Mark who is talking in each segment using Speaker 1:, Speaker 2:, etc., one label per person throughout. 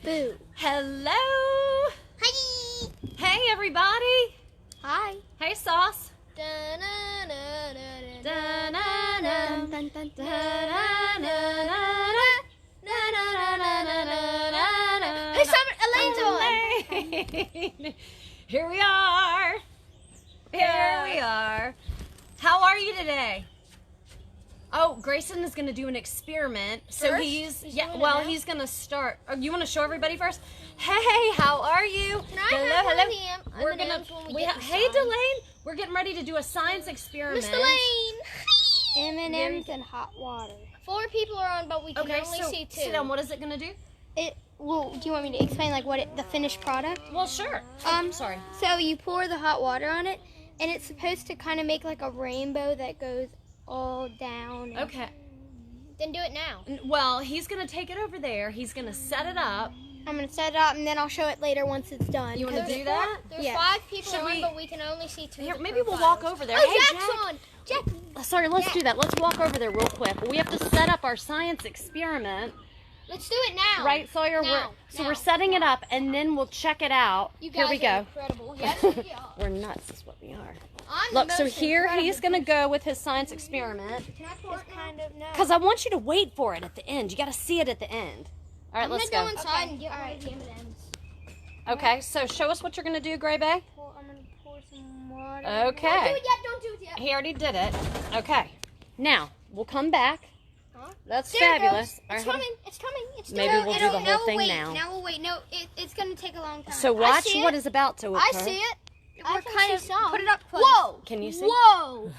Speaker 1: Boo.
Speaker 2: Hello.
Speaker 1: Hi.
Speaker 2: Hey, everybody.
Speaker 1: Hi.
Speaker 2: Hey, Sauce.
Speaker 1: Hey, Elaine's on.
Speaker 2: Here we are. Here we are. How are you today? Oh, Grayson is going to do an experiment. So
Speaker 1: First?
Speaker 2: he's going to start. Oh, you want to show everybody first? Hey, how are you?
Speaker 1: Can I have one of the
Speaker 2: We're gonna. Hey, Delane. We're getting ready to do a science experiment.
Speaker 1: Miss Delane.
Speaker 3: M&M's and hot water.
Speaker 1: 4 people are on, but we can only see 2.
Speaker 2: Sit down. What is it going to do?
Speaker 3: Well, do you want me to explain like the finished product?
Speaker 2: Well, sure. Sorry.
Speaker 3: So you pour the hot water on it, and it's supposed to kind of make like a rainbow that goes all down.
Speaker 2: Okay.
Speaker 1: Then do it now.
Speaker 2: Well, he's going to take it over there. He's going to set it up.
Speaker 3: I'm gonna set it up, and then I'll show it later once it's done.
Speaker 2: You want to do that?
Speaker 1: There's
Speaker 3: Yeah.
Speaker 1: 5 people
Speaker 2: Should
Speaker 1: on,
Speaker 2: we-
Speaker 1: but we can only see 2.
Speaker 2: Here, maybe we'll walk over there.
Speaker 1: Oh,
Speaker 2: Hey,
Speaker 1: Jack's
Speaker 2: Jack.
Speaker 1: on. Jack.
Speaker 2: Sorry, let's do that. Let's walk over there real quick. We have to set up our science experiment.
Speaker 1: Let's do it now.
Speaker 2: Right, Sawyer?
Speaker 1: Now.
Speaker 2: We're setting it up, and then we'll check it out.
Speaker 1: You
Speaker 2: Here
Speaker 1: guys
Speaker 2: we
Speaker 1: are
Speaker 2: go.
Speaker 1: incredible. Yes, we are.
Speaker 2: We're nuts is what we are.
Speaker 1: I'm
Speaker 2: Look,
Speaker 1: the
Speaker 2: so
Speaker 1: most
Speaker 2: here
Speaker 1: incredible
Speaker 2: he's going to go with his science experiment.
Speaker 1: Can I pour it
Speaker 3: Kind of no.
Speaker 2: Because I want you to wait for it at the end. You got to see it at the end. All right,
Speaker 1: I'm
Speaker 2: let's
Speaker 1: gonna
Speaker 2: go.
Speaker 1: go inside and get one of the M&Ms.
Speaker 2: Okay, so show us what you're going to do, Gray Bay.
Speaker 3: I'm gonna pour some water.
Speaker 2: Okay.
Speaker 1: Don't do it yet. Don't do it yet.
Speaker 2: He already did it. Okay. Now, we'll come back.
Speaker 1: Huh?
Speaker 2: That's
Speaker 1: There it
Speaker 2: fabulous.
Speaker 1: goes.
Speaker 2: All right,
Speaker 1: It's
Speaker 2: hold on.
Speaker 1: coming. It's coming. It's
Speaker 2: Maybe
Speaker 1: doing
Speaker 2: we'll
Speaker 1: it.
Speaker 2: do the
Speaker 3: Now
Speaker 2: whole
Speaker 3: we'll
Speaker 2: thing
Speaker 3: wait.
Speaker 2: now.
Speaker 3: Now we'll wait. No, it's gonna take a long time.
Speaker 2: So watch
Speaker 1: see
Speaker 2: what
Speaker 1: it.
Speaker 2: is about to occur.
Speaker 1: I see it.
Speaker 3: we're
Speaker 1: can
Speaker 3: kind
Speaker 1: see
Speaker 3: of
Speaker 1: some.
Speaker 3: put it up close.
Speaker 1: Whoa!
Speaker 2: Can you see?
Speaker 1: Whoa!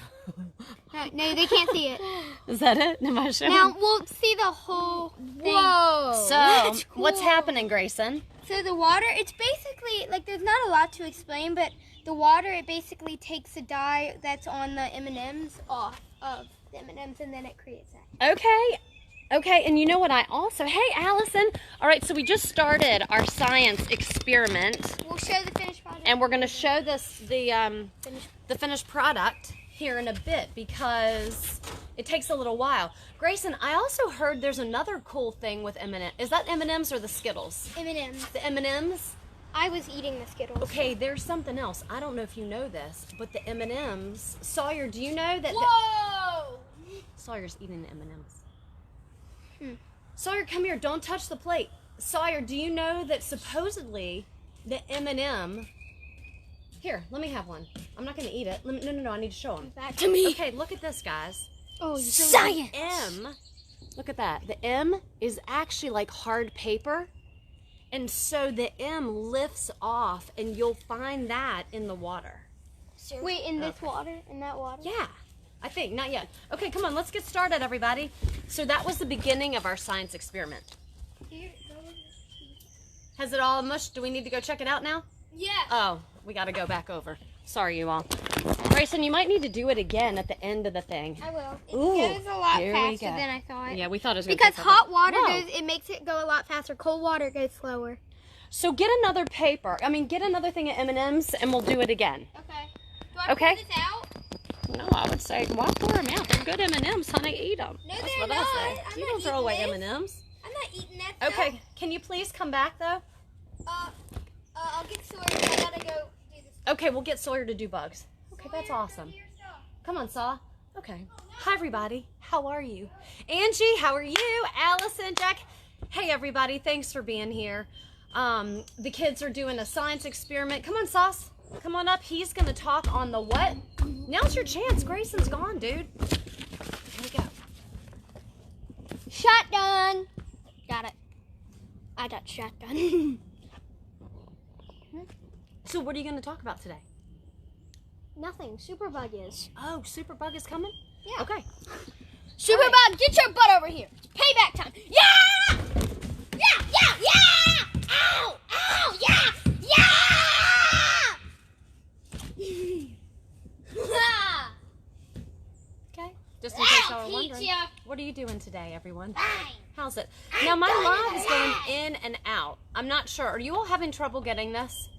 Speaker 3: No, they can't see it.
Speaker 2: Is that it? Am I showing?
Speaker 3: Now we'll see the whole thing.
Speaker 1: Whoa!
Speaker 2: So,
Speaker 1: That's
Speaker 2: what's
Speaker 1: cool.
Speaker 2: happening, Grayson?
Speaker 3: So the water, it's basically, like, there's not a lot to explain, but the water, it basically takes the dye that's on the M&Ms off of the M&Ms, and then it creates that.
Speaker 2: Okay, and you know what I also... Hey, Allison. All right, so we just started our science experiment,
Speaker 3: We'll show the finished product.
Speaker 2: and we're going to show the finished product here in a bit because it takes a little while. Grayson, I also heard there's another cool thing with M&Ms. Is that M&Ms or the Skittles?
Speaker 3: M&Ms.
Speaker 2: The M&Ms?
Speaker 3: I was eating the Skittles.
Speaker 2: Okay, there's something else. I don't know if you know this, but the M&Ms... Sawyer, do you know that...
Speaker 1: Whoa!
Speaker 2: Sawyer's eating the M&Ms. Sawyer, come here. Don't touch the plate. Sawyer, do you know that supposedly the M&M... Here, let me have one. I'm not going to eat it. No, I need to show them.
Speaker 1: Back to me.
Speaker 2: Okay, look at this, guys.
Speaker 3: Oh,
Speaker 1: Science.
Speaker 2: M, look at that. The M is actually like hard paper. And so the M lifts off, and you'll find that in the water.
Speaker 3: Wait, in this water? In that water?
Speaker 2: Yeah, I think. Not yet. Okay, come on. Let's get started, everybody. So that was the beginning of our science experiment. Has it all mushed? Do we need to go check it out now?
Speaker 1: Yeah.
Speaker 2: Oh, we got to go back over. Sorry, you all. Grayson, you might need to do it again at the end of the thing.
Speaker 3: I will. It
Speaker 2: Ooh,
Speaker 3: goes a lot
Speaker 2: here we
Speaker 3: faster
Speaker 2: go.
Speaker 3: than I thought.
Speaker 2: Yeah, we thought it was going to
Speaker 3: Because
Speaker 2: take
Speaker 3: hot water
Speaker 2: Whoa.
Speaker 3: it makes it go a lot faster. Cold water goes slower.
Speaker 2: So get another paper. get another thing of M&Ms, and we'll do it again.
Speaker 1: Okay. Do I
Speaker 2: Okay.
Speaker 1: pour this out?
Speaker 2: No, I would say, why pour them out? They're good M&Ms, honey. Eat them.
Speaker 1: No,
Speaker 2: That's
Speaker 1: they're
Speaker 2: what
Speaker 1: not.
Speaker 2: I say.
Speaker 1: I'm
Speaker 2: You
Speaker 1: not
Speaker 2: don't throw away
Speaker 1: eating
Speaker 2: M&Ms.
Speaker 1: I'm not eating that stuff.
Speaker 2: Okay, can you please come back, though?
Speaker 1: I'll get Sawyer. I gotta go do this.
Speaker 2: Okay, we'll get Sawyer to do bugs. Okay, that's awesome. Come on, Saw. Okay. Hi, everybody. How are you? Angie, how are you? Allison, Jack. Hey, everybody. Thanks for being here. The kids are doing a science experiment. Come on, Sauce. Come on up. He's going to talk on the what? Now's your chance. Grayson's gone, dude. Here we go.
Speaker 3: Shotgun. Got it. I got shotgun.
Speaker 2: So what are you going to talk about today?
Speaker 3: Nothing. SuperBug is.
Speaker 2: Oh, SuperBug is coming?
Speaker 3: Yeah.
Speaker 2: Okay.
Speaker 1: SuperBug, get your butt over here. It's payback time. Yeah! Yeah! Ow! Ow! Yeah!
Speaker 2: Okay. Just in case y'all
Speaker 1: Ow,
Speaker 2: were wondering.
Speaker 1: Peach, yeah.
Speaker 2: What are you doing today, everyone?
Speaker 1: Fine.
Speaker 2: How's it? Now, my live is going in and out. I'm not sure. Are you all having trouble getting this?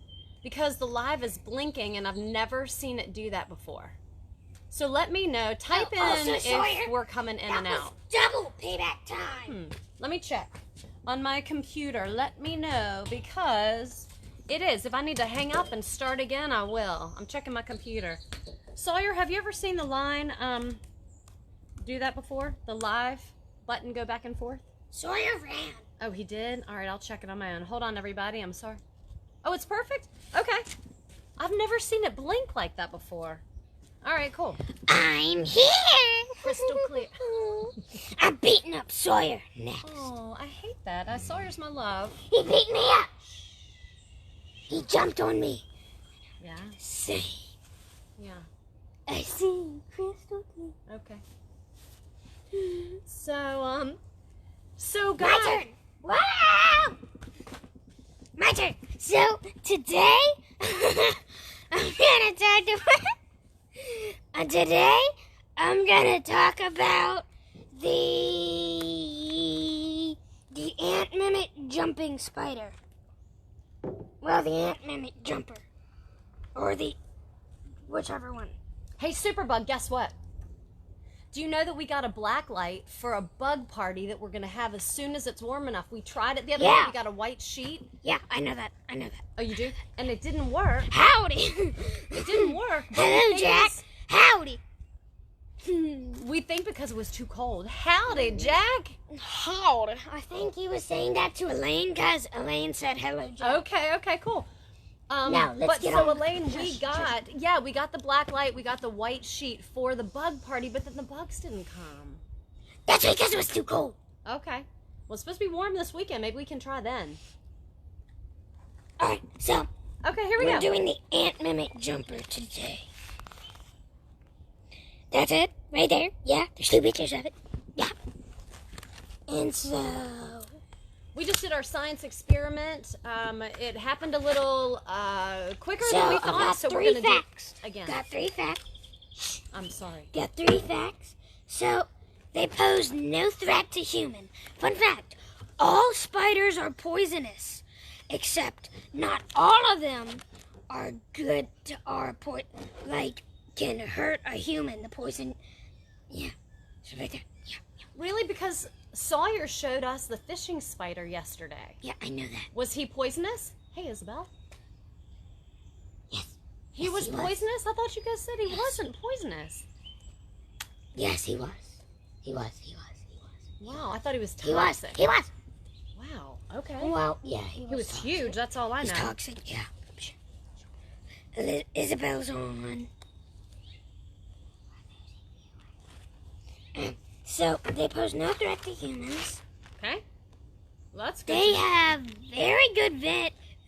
Speaker 2: Because the live is blinking, and I've never seen it do that before. So let me know. Type in
Speaker 1: also,
Speaker 2: if
Speaker 1: Sawyer,
Speaker 2: we're coming in and out.
Speaker 1: Double payback time.
Speaker 2: Let me check. on my computer. Let me know, because it is. If I need to hang up and start again, I will. I'm checking my computer. Sawyer, have you ever seen the line do that before? The live button go back and forth?
Speaker 3: Sawyer ran.
Speaker 2: Oh, he did? All right, I'll check it on my own. Hold on, everybody. I'm sorry. Oh, it's perfect? Okay. I've never seen it blink like that before. All right, cool.
Speaker 3: I'm here.
Speaker 2: Crystal clear.
Speaker 3: I'm beating up Sawyer next.
Speaker 2: Oh, I hate that. Sawyer's my love.
Speaker 3: He beat me up. He jumped on me.
Speaker 2: Yeah?
Speaker 3: See.
Speaker 2: Yeah.
Speaker 3: I see crystal clear.
Speaker 2: Okay. So guys.
Speaker 3: My turn. Wow. My turn. So today, I'm gonna talk about the ant mimic jumping spider. Well, the ant mimic jumper, or the whichever one.
Speaker 2: Hey, SuperBug, guess what? Do you know that we got a black light for a bug party that we're going to have as soon as it's warm enough? We tried it the other day. We got a white sheet.
Speaker 3: Yeah, I know that.
Speaker 2: Oh, you do? And it didn't work.
Speaker 3: Howdy.
Speaker 2: It didn't work.
Speaker 3: Hello, Jack. Howdy.
Speaker 2: We think because it was too cold. Howdy, Jack.
Speaker 3: Howdy. I think he was saying that to Elaine because Elaine said hello, Jack.
Speaker 2: Okay, cool.
Speaker 3: Now, let's get on.
Speaker 2: Elaine, we got the black light, we got the white sheet for the bug party, but then the bugs didn't come.
Speaker 3: That's because it was too cold.
Speaker 2: Okay. Well, it's supposed to be warm this weekend. Maybe we can try then.
Speaker 3: All right, so
Speaker 2: okay, here we go.
Speaker 3: We're doing the ant mimic jumper today. That's it, right there. Yeah, there's 2 pictures of it. Yeah. And so
Speaker 2: we just did our science experiment. It happened a little quicker than we thought, so we're going to do it again.
Speaker 3: Got 3 facts.
Speaker 2: I'm sorry.
Speaker 3: Got 3 facts. So, they pose no threat to human. Fun fact, all spiders are poisonous, except not all of them are good to can hurt a human. The poison, yeah, it's right there. Yeah.
Speaker 2: Really? Because Sawyer showed us the fishing spider yesterday.
Speaker 3: Yeah, I know that.
Speaker 2: Was he poisonous? Hey, Isabel.
Speaker 3: Yes.
Speaker 2: He was poisonous? I thought you guys said he wasn't poisonous.
Speaker 3: Yes, he was. He was.
Speaker 2: Wow, I thought he was toxic.
Speaker 3: He was.
Speaker 2: Wow, okay.
Speaker 3: Well, yeah, he was
Speaker 2: toxic. Huge, that's all I know.
Speaker 3: He's toxic, yeah. Isabel's on. So, they pose no threat to humans.
Speaker 2: Okay. Well, that's good.
Speaker 3: They have very good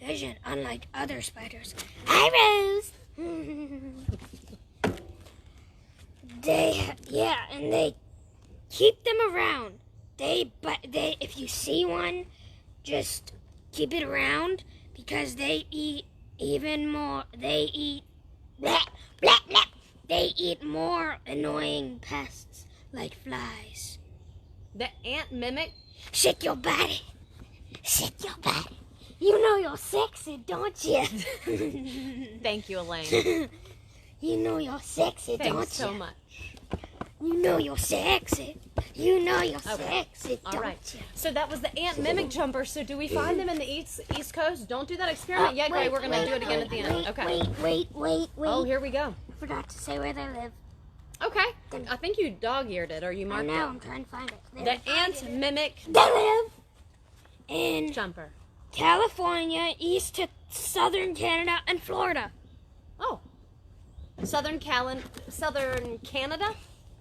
Speaker 3: vision, unlike other spiders. Hi, Rose! And they keep them around. If you see one, just keep it around, because they eat even more. They eat more annoying pests like flies.
Speaker 2: The ant mimic.
Speaker 3: Shake your body. You know you're sexy, don't you?
Speaker 2: Thank you, Elaine.
Speaker 3: You know you're sexy, don't you?
Speaker 2: Thanks so much.
Speaker 3: You know you're sexy. Sexy,
Speaker 2: all
Speaker 3: don't
Speaker 2: right.
Speaker 3: you?
Speaker 2: So that was the ant mimic jumper. So do we find them in the East Coast? Don't do that experiment yet, Gray. We're going to do it again at the end. Okay.
Speaker 3: Wait.
Speaker 2: Oh, here we go.
Speaker 3: I forgot to say where they live.
Speaker 2: Okay. I think you dog-eared it, or you marked it.
Speaker 3: I know, I'm trying to find it.
Speaker 2: The ant mimic
Speaker 3: They live in
Speaker 2: jumper.
Speaker 3: California, east to southern Canada, and Florida.
Speaker 2: Oh. Southern Canada?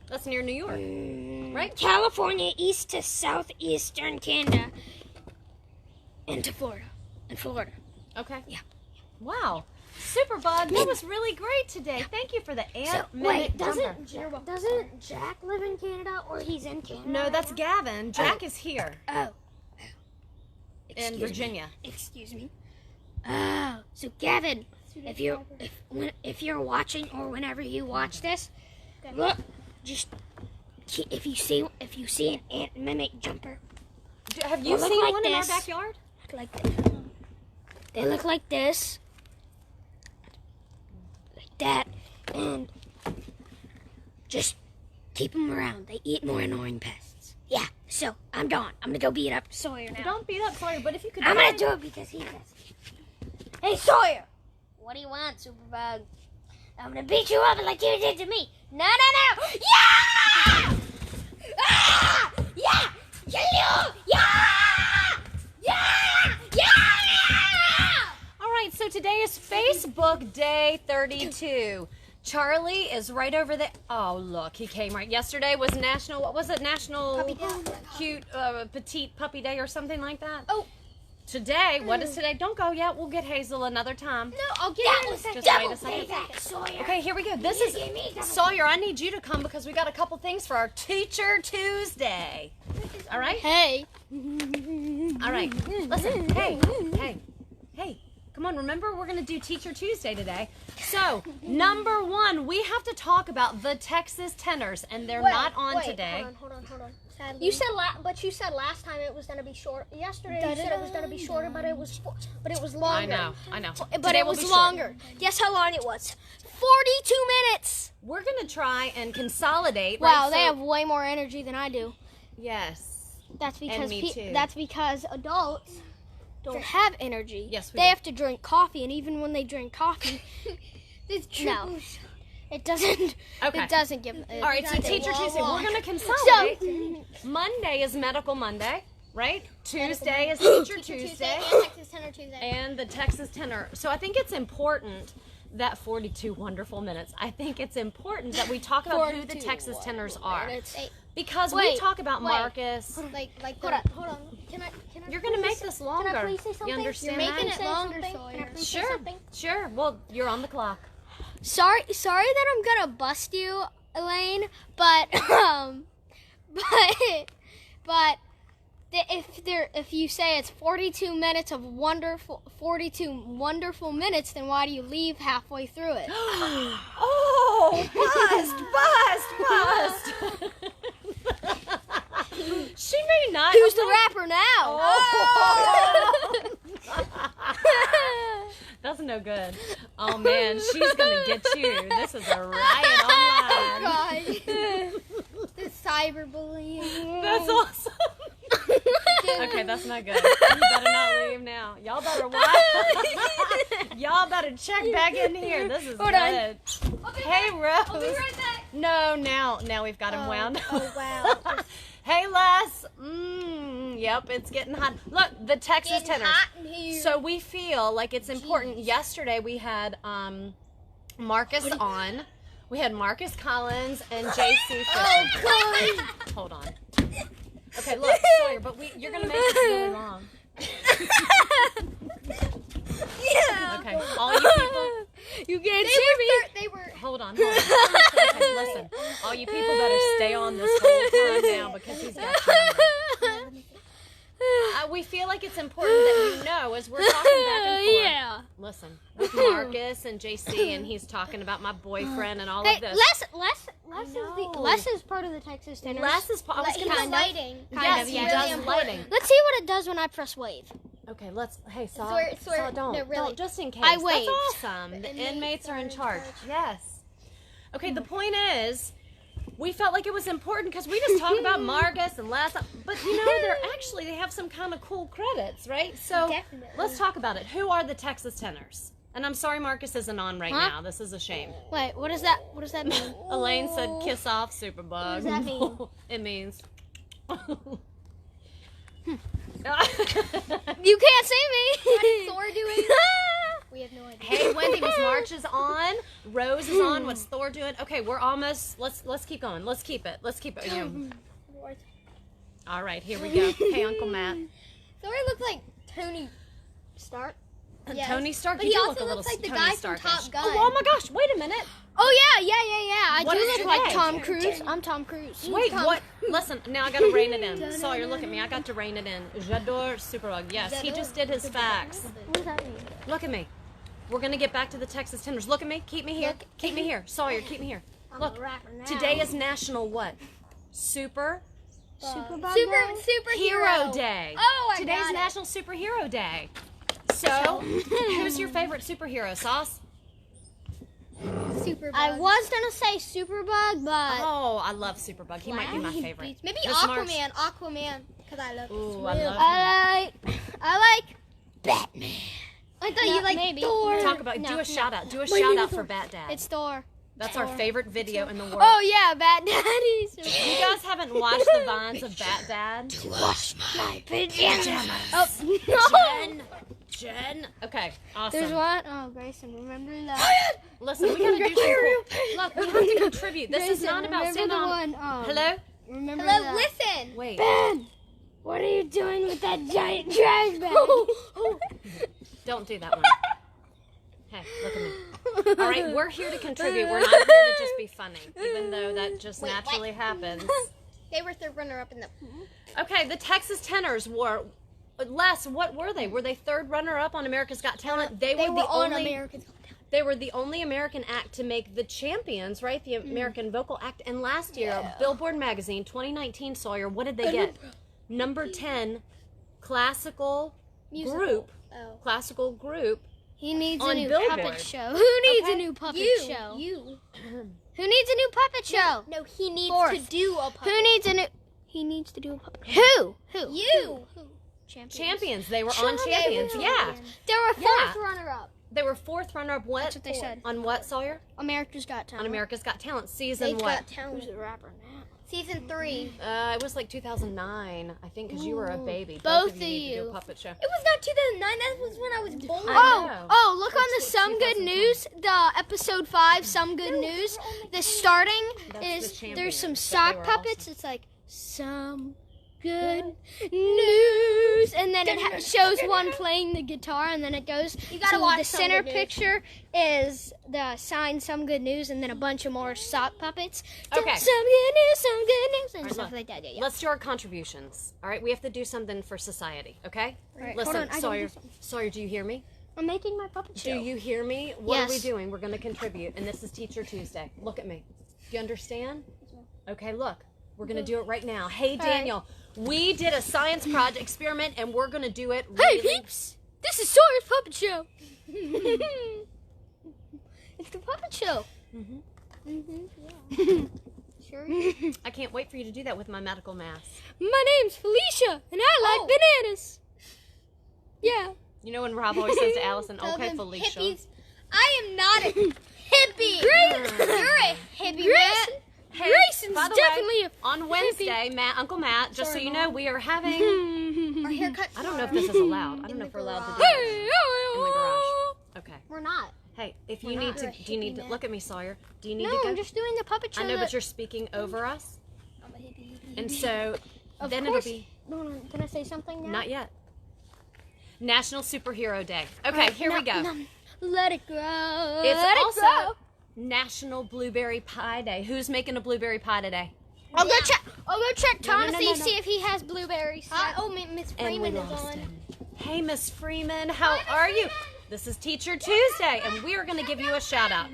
Speaker 2: That's near New York, right?
Speaker 3: California, east to southeastern Canada, and to Florida.
Speaker 2: Okay.
Speaker 3: Yeah.
Speaker 2: Wow. SuperBug, that was really great today. Thank you for the ant mimic jumper.
Speaker 3: Doesn't Jack live in Canada, or he's in Canada?
Speaker 2: No, that's Gavin. Jack is here.
Speaker 3: Oh.
Speaker 2: In Virginia.
Speaker 3: Excuse me. Oh, so Gavin, if you're watching, or whenever you watch this, look, just if you see an ant mimic jumper.
Speaker 2: Have you seen one in our backyard?
Speaker 3: Like this. They look like this. Like that. And just keep them around. They eat more annoying pests. Yeah. So I'm gone. I'm gonna go beat up Sawyer now.
Speaker 2: Don't beat up Sawyer, but if you could.
Speaker 3: I'm gonna do it because he does. Hey Sawyer, what do you want, SuperBug? I'm gonna beat you up like you did to me. No, no, no! Yeah! Ah! Yeah! Yeah! Yeah! Yeah!
Speaker 2: All right, so today is Facebook Day 32. Charlie is right over there. Oh, look, he came right. Yesterday was National, what was it? National
Speaker 3: Puppy Day.
Speaker 2: Cute Petite Puppy Day or something like that.
Speaker 1: Oh.
Speaker 2: Today, what is today? Don't go yet. We'll get Hazel another time.
Speaker 1: No, I'll get
Speaker 3: That
Speaker 1: it in a
Speaker 3: was a
Speaker 1: second.
Speaker 2: Just wait
Speaker 3: double
Speaker 2: a second.
Speaker 3: payback, Sawyer.
Speaker 2: Okay, here we go. This is
Speaker 3: Give me double
Speaker 2: Sawyer. I need you to come because we got a couple things for our Teacher Tuesday. All right?
Speaker 1: Hey.
Speaker 2: All right. Listen. Hey. Come on, remember we're going to do Teacher Tuesday today. So, number one, we have to talk about the Texas Tenors, and they're not on today.
Speaker 4: Hold on. Sadly. You said you said last time it was gonna be short. Yesterday you said it was gonna be shorter, but it was longer.
Speaker 2: I know.
Speaker 1: But
Speaker 2: Today
Speaker 1: it
Speaker 2: will
Speaker 1: was
Speaker 2: be short.
Speaker 1: longer. Guess how long it was? 42 minutes.
Speaker 2: We're going to try and consolidate.
Speaker 1: Wow,
Speaker 2: right?
Speaker 1: they
Speaker 2: So-
Speaker 1: have way more energy than I do.
Speaker 2: Yes.
Speaker 1: That's because
Speaker 2: me too.
Speaker 1: that's because adults don't have energy.
Speaker 2: Yes, we
Speaker 1: they
Speaker 2: do.
Speaker 1: have to drink coffee, and even when they drink coffee, no, it doesn't.
Speaker 2: Okay.
Speaker 1: It doesn't give.
Speaker 2: All right, so Teacher Tuesday, we're going to
Speaker 1: So
Speaker 2: consolidate. Monday is Medical Monday, right? Tuesday is Teacher Tuesday.
Speaker 4: and Texas Tenor Tuesday.
Speaker 2: And the Texas Tenor. So I think it's important that 42 wonderful minutes. I think it's important that we talk about who the
Speaker 1: 42
Speaker 2: Texas Tenors are.
Speaker 1: minutes.
Speaker 2: Because we
Speaker 1: Wait,
Speaker 2: talk about
Speaker 1: wait.
Speaker 2: Marcus.
Speaker 4: Hold on. Can I
Speaker 2: You're going to make this longer.
Speaker 4: Can I please say something?
Speaker 2: You understand
Speaker 4: You're making
Speaker 2: that?
Speaker 4: it longer,
Speaker 1: Sawyer.
Speaker 4: Can I please say
Speaker 2: Sure.
Speaker 4: something?
Speaker 2: Sure. Well, you're on the clock.
Speaker 1: sorry that I'm gonna bust you, Elaine, but if you say it's 42 minutes of 42 wonderful minutes, then why do you leave halfway through it?
Speaker 2: Oh, bust. She may not.
Speaker 1: Who's the rapper now?
Speaker 2: Oh. That's no good. Oh man, she's gonna get you. This is a riot online.
Speaker 1: God. The cyberbullying.
Speaker 2: That's awesome. Okay, that's not good. You better not leave now. Y'all better watch. Y'all better check back in here. This is
Speaker 1: Hold
Speaker 2: good.
Speaker 1: on.
Speaker 2: Hey, Rose.
Speaker 1: I'll be right back.
Speaker 2: No, now we've got him wound.
Speaker 4: Oh wow.
Speaker 2: Hey, Les. Yep, it's getting hot. Look, the Texas Tenors.
Speaker 1: hot in here.
Speaker 2: So we feel like it's important. Yesterday we had Marcus on. We had Marcus Collins and JC Fisher. Hold on. Okay, look, Sawyer, but you're gonna make this really long.
Speaker 1: Yeah.
Speaker 2: Okay, all you people.
Speaker 1: You can't see me.
Speaker 4: They were.
Speaker 2: Hold on. Okay, listen, all you people better stay on this whole time now because he's got you. We feel like it's important that you know as we're talking back and forth.
Speaker 1: Yeah.
Speaker 2: Listen, with Marcus and JC, and he's talking about my boyfriend and all
Speaker 1: Hey,
Speaker 2: of this.
Speaker 1: Les is part of the Texas Tenors.
Speaker 2: Les is. I was
Speaker 4: He
Speaker 2: gonna
Speaker 4: does
Speaker 2: say.
Speaker 4: lighting.
Speaker 2: Yes, he
Speaker 1: yeah.
Speaker 2: does lighting.
Speaker 1: Let's see what it does when I press wave.
Speaker 2: Okay, let's. Hey, Saw.
Speaker 4: Sawyer,
Speaker 2: Don't.
Speaker 4: no, really.
Speaker 2: Don't. Just in case.
Speaker 1: I waved.
Speaker 2: That's awesome. The inmates are in charge. Yes. Okay. The point is, we felt like it was important because we just talk about Marcus and Les, but they have some kind of cool credits, right? So
Speaker 4: Definitely.
Speaker 2: let's talk about it. Who are the Texas Tenors? And I'm sorry Marcus isn't on right now. This is a shame.
Speaker 1: Wait, what does that mean?
Speaker 2: Elaine said, "Kiss off, SuperBug."
Speaker 4: What does that mean?
Speaker 2: It means.
Speaker 1: You can't see me.
Speaker 4: What's Thor doing? We have no idea.
Speaker 2: Hey, Wendy, Miss March is on. Rose is on. What's Thor doing? Okay, we're almost. Let's keep going. Let's keep it. All right, here we go. Hey, Uncle Matt.
Speaker 4: Thor looks like Tony Stark. Yes.
Speaker 2: Tony Stark.
Speaker 4: But
Speaker 2: You
Speaker 4: he
Speaker 2: do
Speaker 4: also
Speaker 2: look a
Speaker 4: looks
Speaker 2: little
Speaker 4: like the
Speaker 2: Tony
Speaker 4: guy from
Speaker 2: Starkish.
Speaker 4: Top Gun.
Speaker 2: Oh my gosh! Wait a minute.
Speaker 1: Oh yeah. I
Speaker 2: What
Speaker 1: do
Speaker 2: is
Speaker 1: look like
Speaker 2: today?
Speaker 1: Tom Cruise. I'm Tom Cruise.
Speaker 2: Wait, what? Listen, now I gotta rein it in. Sawyer, look at me. I got to rein it in. J'adore SuperBug. Yes, he just did his facts.
Speaker 4: What does that mean?
Speaker 2: Look at me. We're gonna get back to the Texas Tenors. Look at me. Keep me here. Keep me here. Sawyer, keep me here. Look.
Speaker 4: I'm a rapper now.
Speaker 2: Today is National what? Superhero
Speaker 4: Superhero
Speaker 2: Day.
Speaker 4: Oh, I
Speaker 2: Today's
Speaker 4: got it.
Speaker 2: National Superhero Day. So, who's your favorite superhero, Sauce?
Speaker 4: SuperBug.
Speaker 1: I was gonna say SuperBug, but
Speaker 2: Oh, I love SuperBug. He might be my favorite.
Speaker 4: Maybe
Speaker 2: Miss Marks?
Speaker 4: Aquaman, because I love
Speaker 2: Ooh,
Speaker 4: swim.
Speaker 2: I love
Speaker 1: I like
Speaker 3: Batman.
Speaker 4: I thought you liked
Speaker 1: maybe.
Speaker 4: Thor.
Speaker 2: Talk about, do a shout out. Do a shout out for Bat Dad.
Speaker 1: it's Thor.
Speaker 2: That's our favorite video in the world.
Speaker 1: Oh yeah, Bat Daddies.
Speaker 2: If you guys haven't watched the vines of Bat Dad,
Speaker 3: Wash my pajamas.
Speaker 1: Oh no.
Speaker 2: Jen. Okay, awesome.
Speaker 1: There's one. Oh, Grayson, remember that?
Speaker 2: Listen, we gotta do some cool. Look, we have to contribute. This is
Speaker 1: Grayson,
Speaker 2: not about
Speaker 1: remember
Speaker 2: standing
Speaker 1: the
Speaker 2: on.
Speaker 1: one.
Speaker 2: Hello?
Speaker 1: Remember
Speaker 4: Hello,
Speaker 1: that?
Speaker 4: listen.
Speaker 2: Wait.
Speaker 3: Ben, what are you doing with that giant trash bag?
Speaker 2: Don't do that one. Hey, look at me. All right, we're here to contribute. We're not here to just be funny, even though that just
Speaker 4: Wait,
Speaker 2: naturally happens.
Speaker 4: They were third runner-up in the...
Speaker 2: Okay, the Texas Tenors were... Les, what were they? Were they third runner-up on America's Got Talent? They were
Speaker 4: were
Speaker 2: the
Speaker 4: on
Speaker 2: only...
Speaker 4: America's Got Talent.
Speaker 2: They were the only American act to make the champions, right? The American Vocal Act. And last year, Billboard Magazine, 2019, Sawyer, what did they get? Number 10, classical group.
Speaker 4: Oh.
Speaker 2: Classical group.
Speaker 1: He needs a
Speaker 2: On
Speaker 1: new
Speaker 2: Billboard.
Speaker 1: puppet show. Who needs
Speaker 2: Okay.
Speaker 1: a new puppet show?
Speaker 4: You.
Speaker 1: Who needs a new puppet show?
Speaker 4: No, he needs
Speaker 1: Fourth.
Speaker 4: to do a puppet.
Speaker 1: Who needs a new? He needs to do a puppet. Who? Who?
Speaker 4: You.
Speaker 2: Champions. They were on Champions. Yeah.
Speaker 1: There were
Speaker 2: Yeah.
Speaker 1: fourth runner-up.
Speaker 2: They were fourth runner-up. What?
Speaker 1: That's what they said.
Speaker 2: On what, Sawyer?
Speaker 1: America's Got Talent.
Speaker 2: On America's Got Talent. Season
Speaker 4: They've
Speaker 2: what?
Speaker 4: got talent.
Speaker 1: Who's the rapper now?
Speaker 4: Season 3.
Speaker 2: It was like 2009, I think, because you were a baby.
Speaker 1: Both
Speaker 2: of you need to do
Speaker 1: of
Speaker 2: a puppet show.
Speaker 4: It was not 2009. That was when I was born.
Speaker 2: know.
Speaker 1: Oh, look on the
Speaker 2: That's
Speaker 1: Some
Speaker 2: what
Speaker 1: Good
Speaker 2: 2010.
Speaker 1: News, the episode 5, Some Good News. The starting
Speaker 2: That's
Speaker 1: is
Speaker 2: the
Speaker 1: there's some
Speaker 2: champions, but they
Speaker 1: sock
Speaker 2: were
Speaker 1: puppets. It's like some good news, and then it shows one playing the guitar, and then it goes.
Speaker 4: You gotta
Speaker 1: to
Speaker 4: watch
Speaker 1: the
Speaker 4: Some
Speaker 1: center
Speaker 4: Good News.
Speaker 1: picture is the sign Some Good News, and then a bunch of more sock puppets.
Speaker 2: Okay.
Speaker 1: Some good news, and
Speaker 2: right,
Speaker 1: stuff
Speaker 2: look.
Speaker 1: like that. Yeah.
Speaker 2: Let's do our contributions. All right, we have to do something for society, okay?
Speaker 1: All right,
Speaker 2: Listen,
Speaker 1: hold on, I gotta
Speaker 2: Sawyer.
Speaker 1: do something.
Speaker 2: Sawyer, do you hear me?
Speaker 1: I'm making my puppet show.
Speaker 2: Do you hear me? What are we
Speaker 1: Yes.
Speaker 2: doing? We're going to contribute, and this is Teacher Tuesday. Look at me. Do you understand? Okay, look. We're going to do it right now. Hey,
Speaker 1: right.
Speaker 2: Daniel, we did a science project experiment, and we're going to do it
Speaker 1: Hey
Speaker 2: really...
Speaker 1: peeps! This is Sawyer's puppet show. It's the puppet show.
Speaker 4: Sure.
Speaker 2: I can't wait for you to do that with my medical mask.
Speaker 1: My name's Felicia, and I like bananas. Yeah.
Speaker 2: You know when Rob always says to Allison,
Speaker 4: Tell
Speaker 2: okay,
Speaker 4: them
Speaker 2: Felicia.
Speaker 4: hippies. I am not a hippie. You're a hippie,
Speaker 1: Grayson.
Speaker 4: man.
Speaker 2: Hey,
Speaker 1: Grayson's
Speaker 2: by the
Speaker 1: definitely
Speaker 2: way, on Wednesday, Uncle Matt, just so you know, we are having...
Speaker 4: Our haircut.
Speaker 2: I don't know if this is allowed. I don't know if we're allowed to do
Speaker 1: Hey,
Speaker 2: this. In the garage. Okay.
Speaker 4: We're not.
Speaker 2: Hey, if you
Speaker 4: We're
Speaker 2: need
Speaker 4: not.
Speaker 2: to,
Speaker 4: You're a
Speaker 2: do you need
Speaker 4: hippie
Speaker 2: to
Speaker 4: man.
Speaker 2: look at me, Sawyer? Do you need
Speaker 1: No,
Speaker 2: to go?
Speaker 1: I'm just doing the puppet show.
Speaker 2: I know,
Speaker 1: that-
Speaker 2: but you're speaking over us,
Speaker 4: I'm a hippie.
Speaker 2: and so
Speaker 1: Of
Speaker 2: then
Speaker 1: course.
Speaker 2: it'll be
Speaker 1: No, can I say something now?
Speaker 2: not yet. National Superhero Day. Okay, here we go.
Speaker 1: Let it go.
Speaker 2: It's
Speaker 1: Let it
Speaker 2: also
Speaker 1: go.
Speaker 2: National Blueberry Pie Day. Who's making a blueberry pie today?
Speaker 1: I'll go check. I'll go check
Speaker 2: No, no,
Speaker 1: Tom
Speaker 2: no,
Speaker 1: see
Speaker 2: no, no.
Speaker 1: see if he has blueberries.
Speaker 4: Miss
Speaker 2: And we
Speaker 4: Freeman is
Speaker 2: lost
Speaker 4: on.
Speaker 2: him. Hey, Miss Freeman, how are you? This is Teacher Tuesday, and we are going to give you a shout out.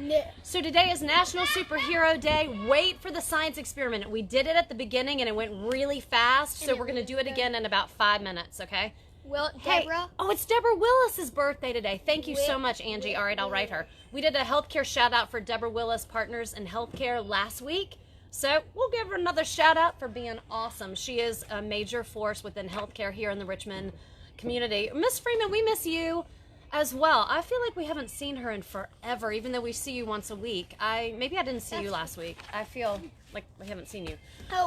Speaker 2: So today is National Superhero Day. Wait for the science experiment. We did it at the beginning, and it went really fast, so we're going to do it again in about 5 minutes, okay?
Speaker 4: Well,
Speaker 2: Hey,
Speaker 4: Deborah.
Speaker 2: oh, it's Deborah Willis's birthday today. Thank you so much, Angie. All right, I'll write her. We did a healthcare shout out for Deborah Willis Partners in Healthcare last week. So we'll give her another shout out for being awesome. She is a major force within healthcare here in the Richmond community. Miss Freeman, we miss you as well. I feel like we haven't seen her in forever, even though we see you once a week. Maybe I didn't see you last week. I feel like we haven't seen you.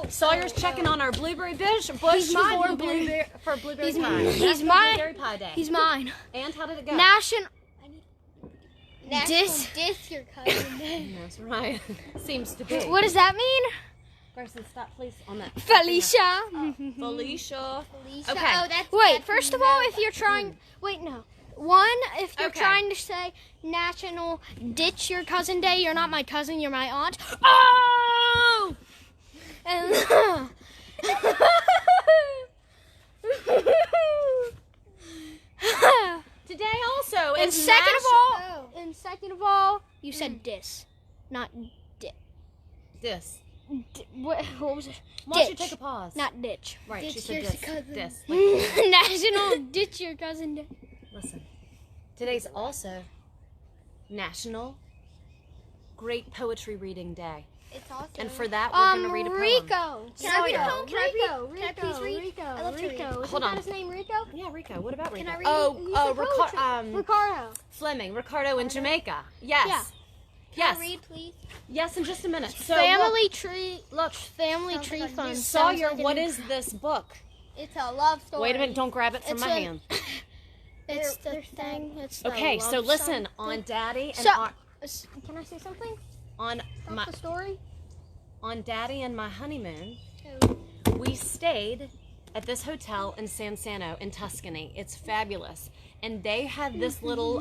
Speaker 2: Sawyer's checking on our blueberry bush
Speaker 1: He's my
Speaker 2: for
Speaker 1: blueberry.
Speaker 2: blueberry
Speaker 1: He's
Speaker 2: pie.
Speaker 1: mine. He's
Speaker 2: National
Speaker 1: mine.
Speaker 2: Blueberry Pie Day.
Speaker 1: He's mine.
Speaker 2: And how did it go?
Speaker 1: National.
Speaker 4: National
Speaker 1: Dis-
Speaker 4: Diss your cousin.
Speaker 2: That's right. Seems to be.
Speaker 1: What does that mean?
Speaker 2: Grayson, stop please on that.
Speaker 1: Felicia.
Speaker 2: Felicia.
Speaker 4: Lisa.
Speaker 2: Okay.
Speaker 4: Oh, that's
Speaker 1: Wait,
Speaker 4: that's
Speaker 1: first of all, if you're trying, wait, no. One, if you're
Speaker 2: Okay.
Speaker 1: trying to say National Ditch Your Cousin Day, you're not my cousin, you're my aunt. Oh! And,
Speaker 2: Today also
Speaker 1: and
Speaker 2: is
Speaker 1: second
Speaker 4: Oh.
Speaker 1: of all, you said dis, not
Speaker 2: this.
Speaker 1: what was it?
Speaker 2: Why don't you
Speaker 1: Ditch,
Speaker 2: take a pause?
Speaker 1: not ditch.
Speaker 2: Right, she
Speaker 4: Ditch
Speaker 2: said
Speaker 4: your
Speaker 2: this.
Speaker 4: cousin.
Speaker 2: This.
Speaker 1: National Ditch Your Cousin Day.
Speaker 2: Listen. Today's also National great poetry reading day.
Speaker 1: It's awesome.
Speaker 2: And for that, we're going to read a poem.
Speaker 1: Rico.
Speaker 4: Can I read a poem?
Speaker 1: Rico.
Speaker 4: Can I please read? I love to read.
Speaker 1: Isn't
Speaker 2: Hold on.
Speaker 1: that his name, Rico?
Speaker 2: Yeah, Rico. What about Rico?
Speaker 4: Can I read?
Speaker 1: Ricardo.
Speaker 2: Fleming. Ricardo in Jamaica. Yes.
Speaker 1: Yeah.
Speaker 2: Yes.
Speaker 1: Can I read, please?
Speaker 2: Yes, in just a minute. So
Speaker 1: Family tree.
Speaker 2: Look,
Speaker 1: Family
Speaker 4: Sounds
Speaker 1: tree
Speaker 4: like a
Speaker 1: fun.
Speaker 4: new-
Speaker 2: Sawyer, what is this book?
Speaker 1: It's a love story.
Speaker 2: Wait a minute, don't grab it from
Speaker 1: It's
Speaker 2: my
Speaker 1: a-
Speaker 2: hand.
Speaker 1: It's the thing. It's the
Speaker 2: Okay,
Speaker 1: love
Speaker 2: so listen,
Speaker 1: song.
Speaker 2: on Daddy and
Speaker 1: So-
Speaker 2: on,
Speaker 1: Can I say something?
Speaker 2: on my
Speaker 1: The story.
Speaker 2: on Daddy and my honeymoon, we stayed at this hotel in Sansano in Tuscany. It's fabulous. And they had this little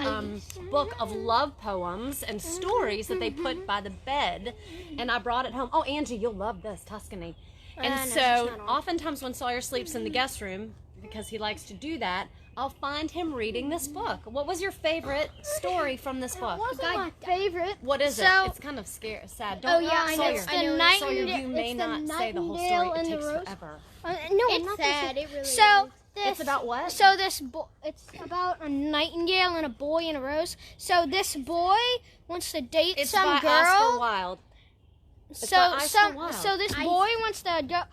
Speaker 2: book of love poems and stories that they put by the bed. And I brought it home. Oh, Angie, you'll love this, Tuscany. And
Speaker 1: I know,
Speaker 2: so
Speaker 1: it's not on.
Speaker 2: oftentimes when Sawyer sleeps in the guest room, because he likes to do that, I'll find him reading this book. What was your favorite story from this book?
Speaker 1: Wasn't my favorite.
Speaker 2: What is
Speaker 1: So-
Speaker 2: it? It's kind of sad. Don't
Speaker 1: yeah, I know.
Speaker 2: Sawyer.
Speaker 1: It's the
Speaker 2: Sawyer,
Speaker 1: Nightingale-
Speaker 2: you may
Speaker 1: it's the
Speaker 2: not say the whole
Speaker 1: Nightingale
Speaker 2: story. It
Speaker 1: and the
Speaker 2: takes
Speaker 1: Rose.
Speaker 2: forever.
Speaker 1: No,
Speaker 4: It's
Speaker 1: not
Speaker 4: sad,
Speaker 1: this.
Speaker 4: it really
Speaker 1: So
Speaker 4: is.
Speaker 1: this.
Speaker 2: It's about what?
Speaker 1: So this it's about a nightingale and a boy and a rose. So this boy wants to date
Speaker 2: It's
Speaker 1: some
Speaker 2: by
Speaker 1: girl.
Speaker 2: Oscar Wilde. It's by Oscar Wilde.
Speaker 1: So this boy wants to go,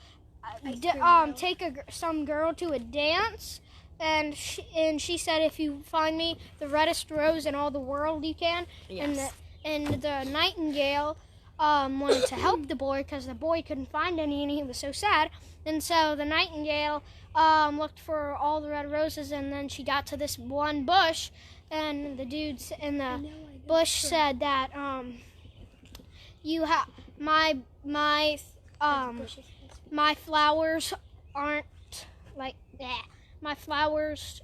Speaker 1: take some girl to a dance, and she said, if you find me the reddest rose in all the world, you can.
Speaker 2: Yes.
Speaker 1: And the nightingale wanted to help the boy because the boy couldn't find any, and he was so sad. And so the nightingale looked for all the red roses, and then she got to this one bush, and the dudes in the bush said that you have my flowers aren't like that. My flowers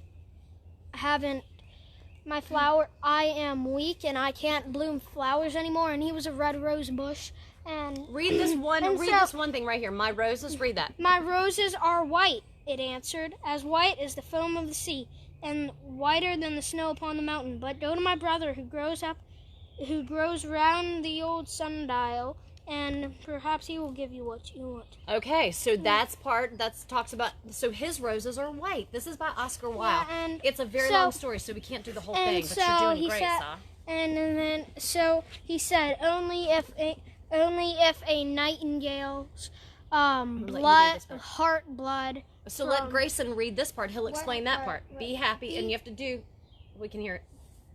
Speaker 1: haven't. I am weak and I can't bloom flowers anymore. And he was a red rose bush. And
Speaker 2: Read this one.
Speaker 1: And
Speaker 2: Read
Speaker 1: so-
Speaker 2: this one thing right here. My roses. Read that.
Speaker 1: my roses are white, it answered, as white as the foam of the sea, and whiter than the snow upon the mountain. But go to my brother who grows round the old sundial, and perhaps he will give you what you want.
Speaker 2: Okay, so that's talks about. So his roses are white. This is by Oscar Wilde.
Speaker 1: Yeah, and
Speaker 2: it's a very
Speaker 1: so-
Speaker 2: long story, so we can't do the whole thing.
Speaker 1: and
Speaker 2: But
Speaker 1: so
Speaker 2: you're doing
Speaker 1: he
Speaker 2: great,
Speaker 1: said-
Speaker 2: Sa.
Speaker 1: And then so he said, only if a nightingale's
Speaker 2: let you read
Speaker 1: blood,
Speaker 2: this part.
Speaker 1: heart blood.
Speaker 2: So let Grayson read this part. He'll explain that part.
Speaker 1: part?
Speaker 2: Be happy, and you have to do. We can hear it.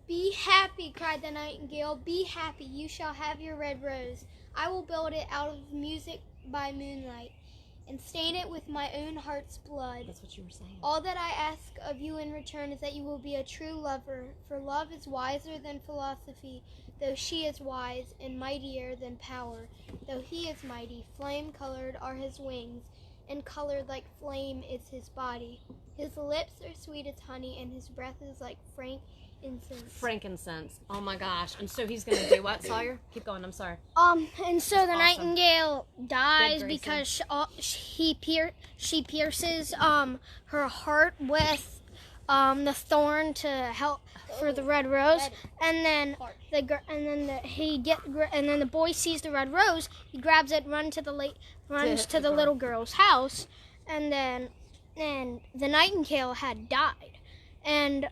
Speaker 4: Be happy, cried the nightingale. Be happy, you shall have your red rose. I will build it out of music by moonlight, and stain it with my own heart's blood.
Speaker 2: That's what you were saying.
Speaker 4: All that I ask of you in return is that you will be a true lover, for love is wiser than philosophy, though she is wise, and mightier than power. Though he is mighty, flame-colored are his wings, and colored like flame is his body. His lips are sweet as honey, and his breath is like
Speaker 2: Frankincense. Oh my gosh. And so he's going to do what, Sawyer? Keep going. I'm sorry.
Speaker 1: And so the
Speaker 2: awesome.
Speaker 1: nightingale dies
Speaker 2: Grayson.
Speaker 1: because she pierces her heart with the thorn to help for the red rose, and then the boy sees the red rose. He grabs it, runs to the little girl's house, and then the nightingale had died, and